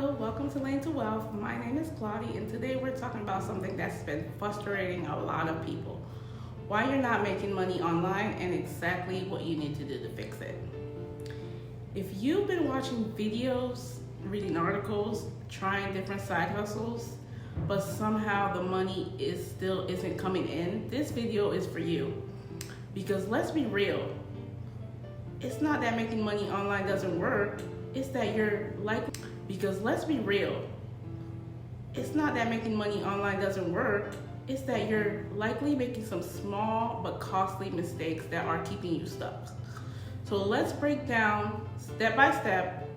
Hello, welcome to Lane to Wealth. My name is Claudia, and today we're talking about something that's been frustrating a lot of people. Why you're not making money online and exactly what you need to do to fix it. If you've been watching videos, reading articles, trying different side hustles, but somehow the money still isn't coming in, this video is for you. Because let's be real, it's not that making money online doesn't work, it's that you're likely Because let's be real, it's not that making money online doesn't work, it's that you're likely making some small but costly mistakes that are keeping you stuck. So let's break down step by step,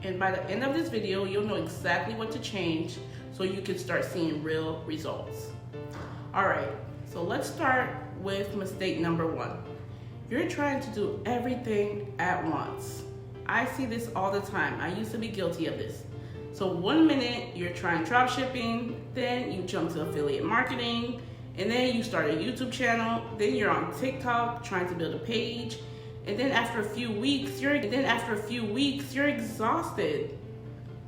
and by the end of this video, you'll know exactly what to change so you can start seeing real results. All right, so let's start with mistake number one. You're trying to do everything at once. I see this all the time. I used to be guilty of this. So 1 minute you're trying drop shipping, then you jump to affiliate marketing, and then you start a YouTube channel, then you're on TikTok trying to build a page, and then after a few weeks you're exhausted,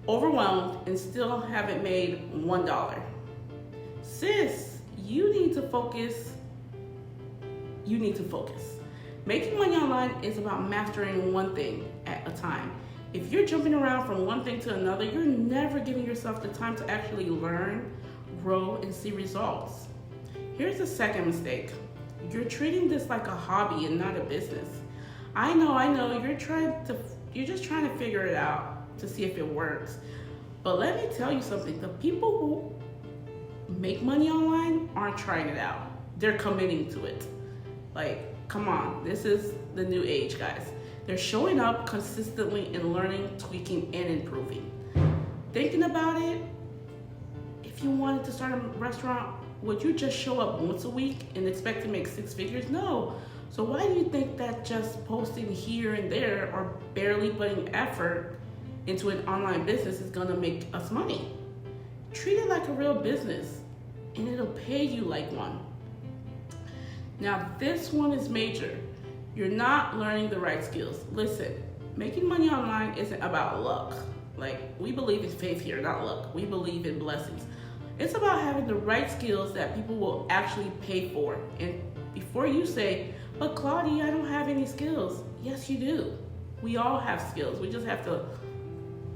overwhelmed, and still haven't made $1. Sis, you need to focus. Making money online is about mastering one thing at a time. If you're jumping around from one thing to another, you're never giving yourself the time to actually learn, grow, and see results. Here's the second mistake. You're treating this like a hobby and not a business. I know, you're just trying to figure it out to see if it works. But let me tell you something, the people who make money online aren't trying it out. They're committing to it. Come on, this is the new age, guys. They're showing up consistently and learning, tweaking, and improving. Thinking about it, if you wanted to start a restaurant, would you just show up once a week and expect to make 6 figures? No. So why do you think that just posting here and there or barely putting effort into an online business is gonna make us money? Treat it like a real business and it'll pay you like one. Now this one is major. You're not learning the right skills. Listen, making money online isn't about luck. We believe in faith here, not luck. We believe in blessings. It's about having the right skills that people will actually pay for. And before you say, but Claudia, I don't have any skills. Yes, you do. We all have skills. We just have to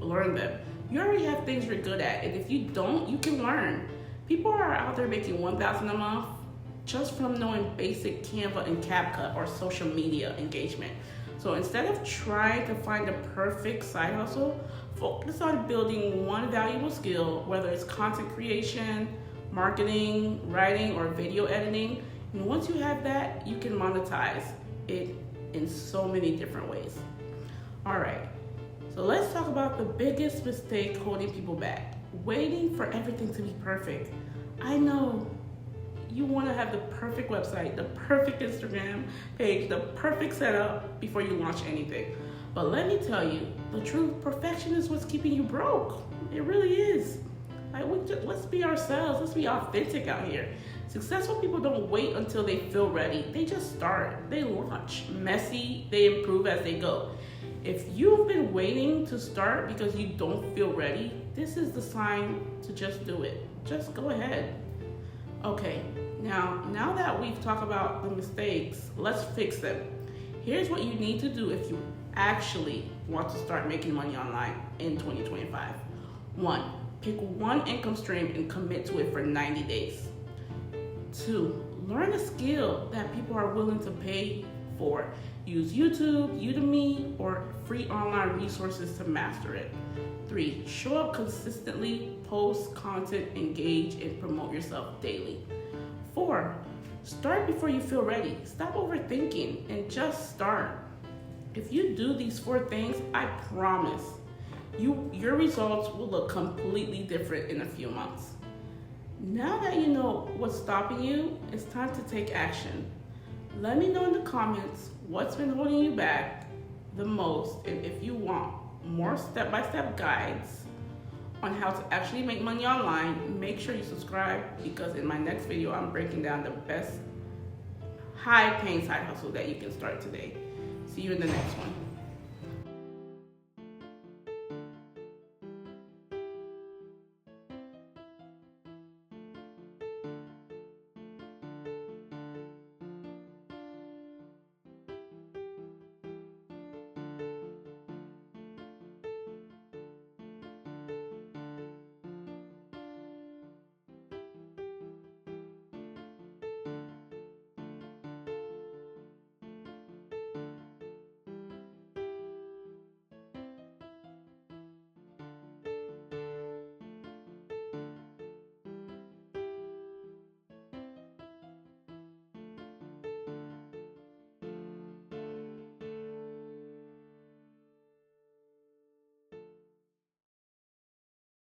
learn them. You already have things you're good at. And if you don't, you can learn. People are out there making $1,000 a month just from knowing basic Canva and CapCut or social media engagement. So instead of trying to find the perfect side hustle, focus on building one valuable skill, whether it's content creation, marketing, writing, or video editing. And once you have that, you can monetize it in so many different ways. All right, so let's talk about the biggest mistake holding people back: waiting for everything to be perfect. I know you want to have the perfect website, the perfect Instagram page, the perfect setup before you launch anything. But let me tell you, the truth, perfection is what's keeping you broke. It really is. Let's be ourselves. Let's be authentic out here. Successful people don't wait until they feel ready. They just start. They launch. Messy, they improve as they go. If you've been waiting to start because you don't feel ready, this is the sign to just do it. Just go ahead. Okay, now that we've talked about the mistakes, let's fix them. Here's what you need to do if you actually want to start making money online in 2025. 1, pick one income stream and commit to it for 90 days. 2, learn a skill that people are willing to pay for. Use YouTube, Udemy, or free online resources to master it. 3, show up consistently, post content, engage, and promote yourself daily. 4, start before you feel ready. Stop overthinking and just start. If you do these 4 things, I promise your results will look completely different in a few months. Now that you know what's stopping you, it's time to take action. Let me know in the comments what's been holding you back the most, and if you want more step-by-step guides on how to actually make money online, make sure you subscribe, because in my next video I'm breaking down the best high-paying side hustle that you can start today. See you in the next one.